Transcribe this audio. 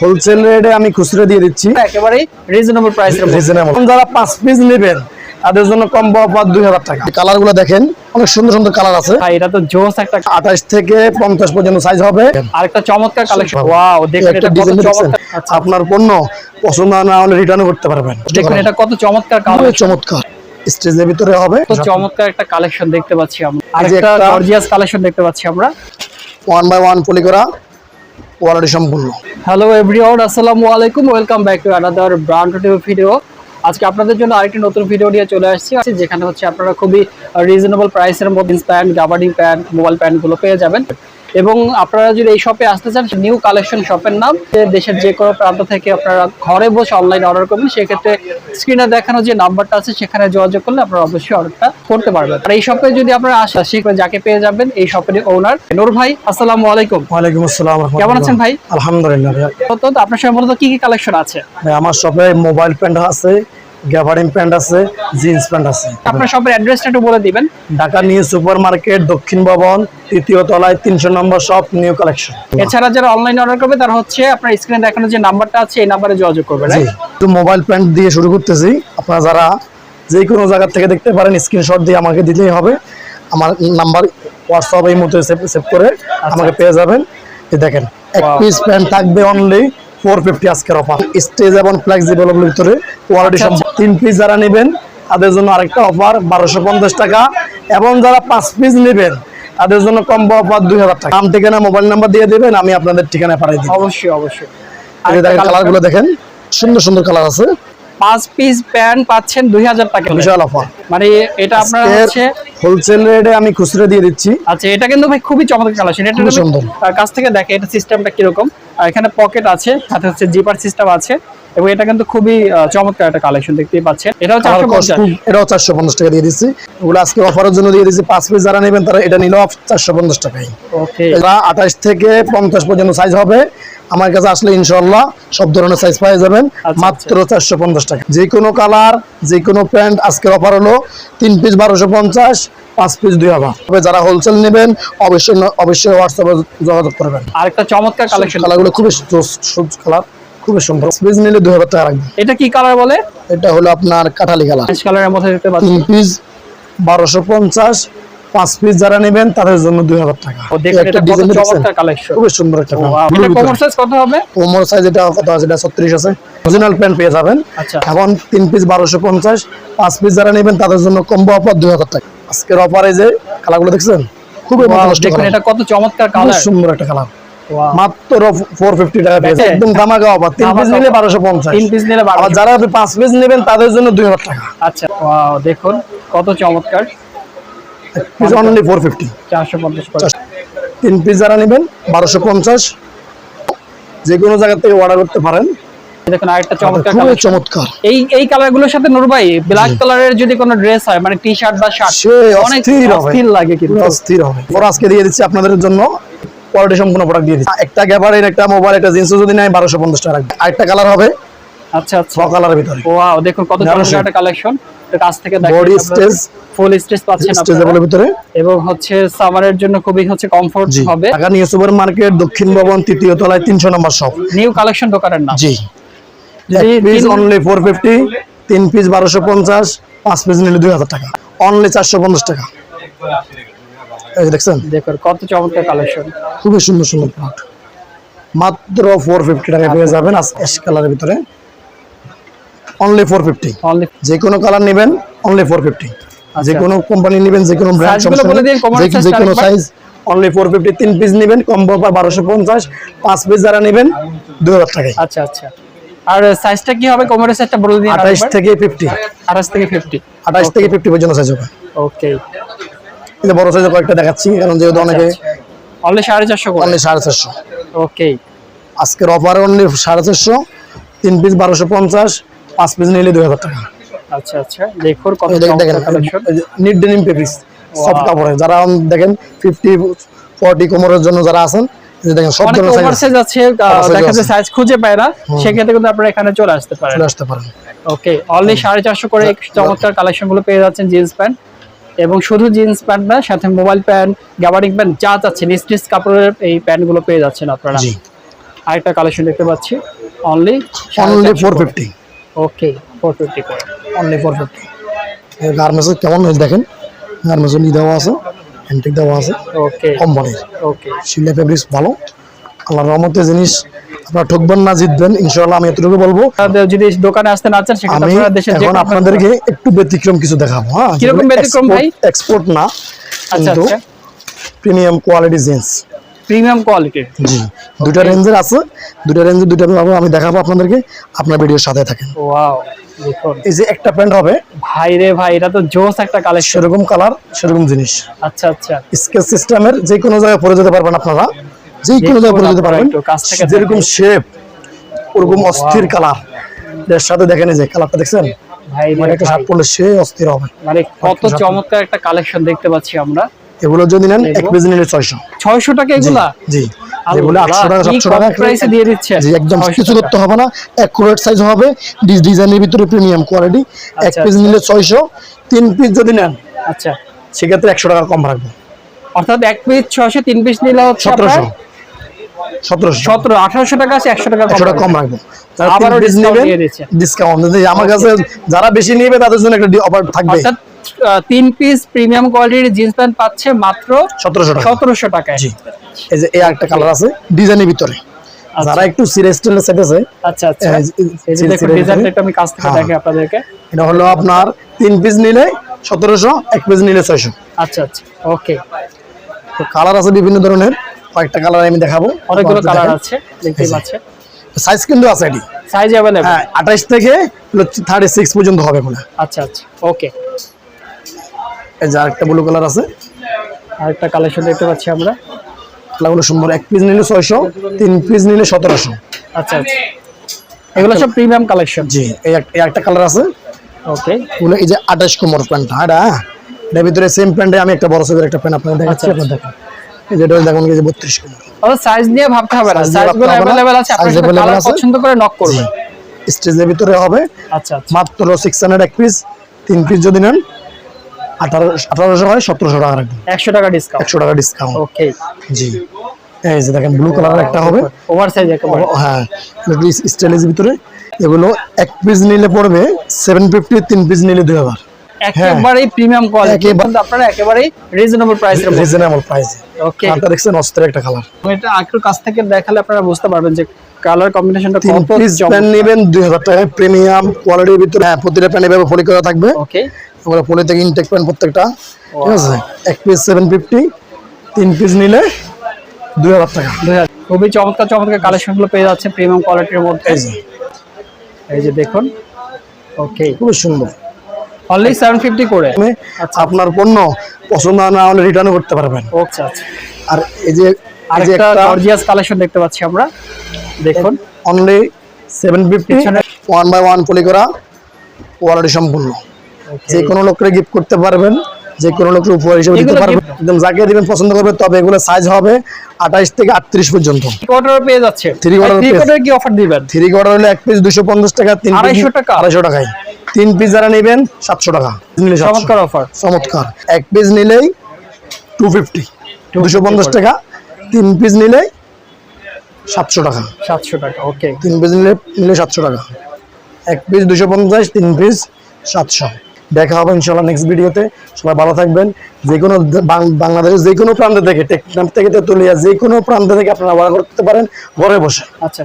Wholesale রেটে আমি খুচরা দিয়ে দিচ্ছি একেবারে রিজনেবল প্রাইসে। রিজনেবল। যারা 5 পিস নেবেন তাদের জন্য কম্বো অফার 2000 টাকা। কালারগুলো দেখেন, অনেক সুন্দর সুন্দর কালার আছে। ভাই এটা তো জোস একটা 28 থেকে 50 পর্যন্ত সাইজ হবে। আরেকটা চমৎকার কালেকশন। ওয়াও, দেখুন এটা কত চমৎকার। আপনার পণ্য পছন্দ না হলে রিটার্নও করতে পারবেন। দেখুন এটা কত চমৎকার খুবই কালেকশন। চমৎকার স্টেজের ভিতরে হবে। তো চমৎকার একটা কালেকশন দেখতে পাচ্ছি আমরা। এই যে আরেকটা একটা গর্জিয়াস কালেকশন দেখতে পাচ্ছি আমরা। 1 বাই 1 পলি করা কোয়ালিটি সম্পূর্ণ। হ্যালো এভরিওয়ান, আসসালামু আলাইকুম, welcome back to another brand new video. আজকে আপনাদের জন্য আরেকটি নতুন ভিডিও নিয়ে চলে আসছি, যেখানে হচ্ছে আপনারা খুবই রিজনেবল প্রাইসের মধ্যে jeans pant, gabardine pant, mobile প্যান্টগুলো পেয়ে যাবেন। এবং আপনারা যদি এই শপে আসতে চান, নিউ কালেকশন শপের নাম। দেশের যে কোনো প্রান্ত থেকে আপনারা ঘরে বসে অনলাইন অর্ডার করবেন, সেক্ষেত্রে স্ক্রিনে দেখানো যে নাম্বারটা আছে সেখানে যোগাযোগ করলে আপনারা অবশ্যই অর্ডারটা করতে পারবেন। আর এই শপে যদি আপনারা আসেন, সেখানে যাকে পেয়ে যাবেন এই শপের ওনার নূর ভাই। আসসালামু আলাইকুম। ওয়ালাইকুম আসসালাম। কেমন আছেন ভাই? আলহামদুলিল্লাহ ভাই। তো আপনার শপে মূলত কি কি কালেকশন আছে? আমার শপে মোবাইল প্যান্ট আছে, গ্যাবার্ডিং প্যান্ট আছে, জিন্স প্যান্ট আছে। আপনার শপের অ্যাড্রেসটা একটু বলে দিবেন। ঢাকা নিউ সুপার মার্কেট, দক্ষিণ ভবন, 3য় তলায়, 300 নম্বর শপ, নিউ কালেকশন। এছাড়া যারা অনলাইন অর্ডার করবে তারা হচ্ছে আপনার স্ক্রিনে দেখানো যে নাম্বারটা আছে এই নাম্বারে যোগাযোগ করবে। জি, তো মোবাইল প্যান্ট দিয়ে শুরু করতেছি। আপনারা যারা যে কোনো জায়গা থেকে দেখতে পারেন, স্ক্রিনশট দিয়ে আমাকে দিলেই হবে। আমার নাম্বার হোয়াটসঅ্যাপ এই মুহূর্তে সেভ করে আমাকে পেয়ে যাবেন। এই দেখেন, এক পিস প্যান্ট থাকবে অনলি 450 আজকের অফার। স্টেজ এবং ফ্লেক্সিবল ভিতরে কোয়ালিটি সম্পূর্ণ। 3 পিস যারা নেবেন তাদের জন্য আরেকটা অফার 1250 টাকা, এবং যারা 5 পিস নেবেন তাদের জন্য কম্বো অফার 2000 টাকা। নাম, ঠিকানা, মোবাইল নাম্বার দিয়ে দেবেন, আমি আপনাদের ঠিকানায় পাঠিয়ে দিব। অবশ্যই অবশ্যই। এই দেখেন, কালারগুলো দেখেন, সুন্দর সুন্দর কালার আছে। 5 পিস প্যান্ট পাচ্ছেন 2000 টাকা, বিশাল অফার। মানে এটা আপনারা হচ্ছে হোলসেল রেটে আমি খুচরা দিয়ে দিচ্ছি। আচ্ছা, এটা কিন্তু ভাই খুবই চমৎকার কালেকশন। এটা সুন্দর কাছ থেকে দেখে এটা সিস্টেমটা কিরকম। এখানে পকেট আছে, সাথে হচ্ছে জিপার সিস্টেম আছে, এবং এটা কিন্তু খুবই চমৎকার একটা কালেকশন দেখতেই পাচ্ছেন। এটাও 450 টাকা দিয়ে দিচ্ছি। ওগুলো আজকে অফারের জন্য দিয়ে দিচ্ছি। 5 পিস যারা নেবেন তারা এটা নিলেও 450 টাকায়। ওকে, এটা 28 থেকে 50 পর্যন্ত সাইজ হবে। আমার কাছে আসলে ইনশাআল্লাহ সব ধরনের সাইজ পেয়ে যাবেন মাত্র 450 টাকা। যে কোনো কালার, যে কোনো প্যান্ট আজকের অফার হলো 3 পিস 1250, 5 পিস 2000। তবে যারা হোলসেল নেবেন অবশ্যই হোয়াটসঅ্যাপে যোগাযোগ করবেন। আরেকটা চমৎকার কালেকশন। কালারগুলো খুবই কালার, খুবই সুন্দর। পিস নিলে 2000 টাকা রাখবেন। এটা কি কালার বলে? এটা হলো আপনার কাঠালি কালার। অরেঞ্জ কালারের মধ্যে দেখতে পাচ্ছেন। 3 পিস 1250, 5 পিস যারা নেবেন তাদের জন্য 2000 টাকা। দেখেন এটা কত চমৎকার কালেকশন, খুবই সুন্দর একটা প্যান্ট। এটা কোমর সাইজ কত হবে? কোমর সাইজ এটা কত আছে? এটা 36 আছে। অরিজিনাল প্যান্ট পেয়ে যাবেন। আচ্ছা, এখন 3 পিস 1250, 5 পিস যারা নেবেন তাদের জন্য কম্বো অফার 2000 টাকা। আজকের অফারে যে কালারগুলো দেখছেন, খুবই দেখুন এটা কত চমৎকার কালার, সুন্দর একটা কালার। মাত্র 450 টাকা পেয়ে যাবেন, একদম ধামাকা অফার। 3 পিস নিলে 1250, 3 পিস নিলে 1250। আর যারা 5 পিস নেবেন তাদের জন্য 2000 টাকা। আচ্ছা, ওয়াও, দেখুন কত চমৎকার। পিস অনলি 450, 450 করে। 3 পিস যারা নেবেন 1250। যে কোনো জায়গা থেকে অর্ডার করতে পারেন। দেখুন আরেকটা চমৎকার খুবই কালেকশন। চমৎকার। এই কালারগুলোর সাথে নূর ভাই ব্ল্যাক কালারের যদি কোনো ড্রেস হয়, মানে টি-শার্ট বা শার্ট, অনেক অস্থির লাগে, কিন্তু অস্থির হবে। পরে আজকে দিয়ে দিচ্ছি আপনাদের জন্য কোয়ালিটি সম্পূর্ণ প্রোডাক্ট দিয়ে দিচ্ছি। একটা গ্যাবার্ডিং, একটা মোবাইল, একটা জিন্স যদি নেয় 1250 টাকা রাখবে। আরেকটা কালার হবে, আচ্ছা আচ্ছা, কালারের ভিতরে। ওয়াও, দেখুন কত চমৎকার একটা কালেকশন। এটা কাছ থেকে দেখেন, বডি স্টেজ, ফুল স্টেজ পাচ্ছেন স্টেজের ভিতরে, এবং হচ্ছে সামারের জন্য খুবই হচ্ছে কমফোর্ট হবে। ঢাকা নিউ সুপার মার্কেট, দক্ষিণ ভবন, 3য় তলায়, 300 নম্বর শপ, নিউ কালেকশন দোকানের নাম। জি। এক পিস অনলি 450, 3 পিস 1250, 5 পিস নিলে 2000 টাকা, অনলি 450 টাকা। এই দেখছেন, দেখুন কত চমৎকার কালেকশন, খুবই সুন্দর সুন্দর প্রোডাক্ট। মাত্র 450 টাকা পেয়ে যাবেন। অ্যাশ কালারের ভিতরে অনলি 450। যে কোনো কালার নেবেন অনলি 450। যে কোনো কোম্পানি নেবেন, যে কোনো ব্র্যান্ড, যে কোনো সাইজ অনলি 450। 3 পিস নেবেন কম্বো অফার 1250, 5 পিস যারা নেবেন 2000 টাকায়। আচ্ছা আচ্ছা। আর সাইজটা কি হবে? কোমরের সাইজটা বলে দিন। 28 থেকে 50, 28 থেকে 50, 28 থেকে 50 পর্যন্ত সাইজ হবে। ওকে, এই বড় সাইজের কয়েকটা দেখাচ্ছি, কারণ যেহেতু অনেকে অনলি 450 করে। অনলি 450। ওকে, আজকের অফারে অনলি 450, 3 পিস 1250, 5 পিস নিলে 2000 টাকা। আচ্ছা আচ্ছা, দেখুন কত চমৎকার কালেকশন। নিট ডেনিম পেপিস, সফট কাপড়ের। যারা দেখেন 50 40 কোমরের জন্য যারা আছেন, দেখেন সব ধরনের সাইজ আছে, দেখা যায় সাইজ খুঁজে পায় না, সেক্ষেত্রে কিন্তু আপনারা এখানে চলে আসতে পারেন। ওকে, অনলি 450 করে চমৎকার কালেকশন গুলো পেয়ে যাচ্ছেন জিন্স প্যান্ট। এবং শুধু জিন্স প্যান্ট না, সাথে মোবাইল প্যান্ট, গাবার্ডিং প্যান্ট, যা চাচ্ছেন স্টিচ কাপড়ের এই প্যান্ট গুলো পেয়ে যাচ্ছেন আপনারা। আরেকটা কালেকশন দেখতে পাচ্ছি অনলি 450 ওকে 450 করে অনলি 450 গার্মেন্টস কেমন হয়েছে দেখেন গার্মেন্টস নি দেওয়া আছে অ্যান্টিক দেওয়া আছে ওকে কোম্পানির ওকে শিলা ফেব্রিক্স ভালো আল্লাহর রহমতে জিনিস আপনারা ঠকবেন না জিতবেন ইনশাআল্লাহ আমি এতটুকু বলবো যদি দোকানে আসতে না চান সেক্ষেত্রে আমি আপনারা দেশে এখন আপনাদেরকে একটু ব্যতিক্রম কিছু দেখাবো হ্যাঁ কিরকম ব্যতিক্রম ভাই এক্সপোর্ট না আচ্ছা কিন্তু আচ্ছা প্রিমিয়াম কোয়ালিটি জিন্স প্রিমিয়াম কোয়ালিটির জি দুটো রেঞ্জের আছে দুটো রেঞ্জের দুটো আমি দেখাবো আপনাদেরকে আপনার ভিডিওর সাথে থাকেন ওয়াও দেখুন এই যে একটা প্যান্ট হবে ভাই রে ভাই এটা তো জোস একটা কালেকশন সেরকম কালার সেরকম জিনিস আচ্ছা আচ্ছা স্কেচ সিস্টেমের যে কোনো জায়গায় পরে যেতে পারবেন আপনারা যে কোনো জায়গায় পরে যেতে পারবেন একটু কাছ থেকে যেরকম শেপ ওরকম অস্থির কালার এর সাথে দেখেন এই যে কালারটা দেখছেন ভাই রে মানে একটা ভাই, শার্ট পরলে সে অস্থির হবে মানে কত চমৎকার একটা কালেকশন দেখতে পাচ্ছি আমরা এগুলো যদি নেন এক এগুলো? পিস নিলে 600 600 টাকা এগুলা জি যেগুলো 800 টাকা 700 টাকা প্রাইসে দিয়ে দিচ্ছে জি একদম 600 কিছু টাকা। করতে হবে না অ্যাকুরেট সাইজ হবে ডিজাইনের ভিতরে প্রিমিয়াম কোয়ালিটি এক আচ্ছা, পিস আচ্ছা। নিলে 600 তিন পিস যদি নেন আচ্ছা সেক্ষেত্রে 100 টাকা কম রাখবো অর্থাৎ এক পিস 600 তিন পিস নিলে হচ্ছে 1700 1700 1800 টাকা আছে 100 টাকা 100 টাকা কম রাখবো যারা আবারও তিন piece discount নেবেন, দিয়ে দিচ্ছে। ডিসকাউন্ট আমার কাছে যারা বেশি নেবে তাদের জন্য একটা অফার থাকবে অর্থাৎ তিন পিস প্রিমিয়াম কোয়ালিটির জিন্স প্যান্ট পাচ্ছে মাত্র 1700 টাকা 1700 টাকায় জি এই যে এই একটা কালার আছে ডিজাইনের ভিতরে যারা একটু সিরিয়াস স্টাইলের সেট আছে আচ্ছা আচ্ছা এই যে সিরিয়াস দেখুন ডিজাইনটা একটু আমি কাছ থেকে হ্যাঁ। দেখাই আপনাদেরকে এটা হলো আপনার তিন পিস নিলে 1700 এক পিস নিলে 600 আচ্ছা আচ্ছা ওকে তো কালার আছে বিভিন্ন ধরনের কয়েকটা কালার আমি দেখাবো অনেকগুলো কালার আছে দেখতেই এই যে। পাচ্ছেন সাইজ কিন্তু আছে এটি সাইজ अवेलेबल হ্যাঁ 28 থেকে 36 পর্যন্ত হবে কোনা আচ্ছা আচ্ছা ওকে এই যে আরেকটা ব্লু কালার আছে আরেকটা কালেকশন দেখতে পাচ্ছি আমরা কালারগুলো সুন্দর এক পিস নিলে 600 তিন পিস নিলে 1700 আচ্ছা আচ্ছা এগুলো সব প্রিমিয়াম কালেকশন জি এই একটা কালার আছে ওকে এগুলো এই যে 28 কোমর প্যান্টটা এটা এর ভিতরে সেম প্যান্টে আমি একটা বড় সাইজের একটা প্যান্ট আপনাদের দেখাচ্ছি আচ্ছা, আপনারা দেখেন এই যেটা দেখুন এই যে 32 কোমর আর সাইজ নিয়ে ভাবতে হবে না Size নিয়ে সাইজগুলো ভাবতে হবে না। अवेलेबल আছে আপনি Size শুধু available কালার আছে। পছন্দ করে নক করবেন স্টেজের ভিতরে হবে আচ্ছা আচ্ছা মাত্র 600 এক পিস তিন পিস যদি নেন 1800 হয় 1700 টাকা রাখবেন 100 টাকা ডিসকাউন্ট 100 টাকা ডিসকাউন্ট ওকে জি এই যে দেখেন ব্লু কালারের একটা হবে ওভার সাইজ একেবারে হ্যাঁ স্টাইলের ভিতরে এগুলো এক পিস নিলে পড়বে 750 তিন পিস নিলে 2000 একেবারেই প্রিমিয়াম কোয়ালিটি একেবারে- কিন্তু আপনারা একেবারেই রিজনেবল প্রাইসের মধ্যে রিজনেবল প্রাইসে ওকে কালারটা দেখছেন অস্থির একটা কালার এটা একটু কাছ থেকে দেখালে আপনারা বুঝতে পারবেন যে কালার কম্বিনেশনটা তিন কত পিস প্যান্ট নেবেন 2000 টাকায় প্রিমিয়াম কোয়ালিটির ভিতরে হ্যাঁ প্রতিটা প্যান্ট এভাবে পলি করা থাকবে ওকে আমরা পলি থেকে ইনটেক প্যান্ট প্রত্যেকটা ঠিক আছে এক পিস 750 তিন পিস নিলে 2000 টাকা খুবই চমৎকার চমৎকার কালেকশনগুলো পেয়ে যাচ্ছে প্রিমিয়াম কোয়ালিটির মধ্যে এই যে এই যে দেখুন ওকে খুব সুন্দর অনলি 750 করে আপনি আপনার পণ্য পছন্দ না হলে রিটার্ন করতে পারবেন আচ্ছা আচ্ছা আর এই যে আরেকটা গর্জিয়াস কালেকশন দেখতে পাচ্ছি আমরা দেখুন অনলি 750 পিছনে- 1 বাই 1 পলি করা কোয়ালিটি সম্পূর্ণ যে কোনো লোককে গিফট করতে পারবেন যে কোনো লোককে উপহার হিসেবে দিতে এগুলো পারবেন একদম যাকে দিবেন পছন্দ করবে তবে এগুলো সাইজ হবে 28 থেকে 38 পর্যন্ত কোয়ার্টার পেয়ে যাচ্ছে Three quarter পেয়ে- কোয়ার্টার কি অফার দিবেন থ্রি কোয়ার্টার হলে এক পিস 250 টাকা তিন 250 টাকা? 250 টাকায় তিন পিস যারা নেবেন 700 টাকা নিলে 700 চমৎকার অফার চমৎকার এক পিস নিলেই 250 250 টাকা তিন পিস নিলেই 700 টাকা 700 টাকা ওকে তিন পিস নিলে 700 টাকা এক পিস 250 তিন পিস 700 দেখা হবে ইনশাআল্লাহ নেক্সট ভিডিওতে সবাই ভালো থাকবেন যে কোনো বাংলাদেশের যে কোনো প্রান্ত থেকে টেকনাফ থেকে তেতুলিয়া যে কোনো প্রান্ত থেকে আপনারা অর্ডার করতে পারেন ঘরে বসে আচ্ছা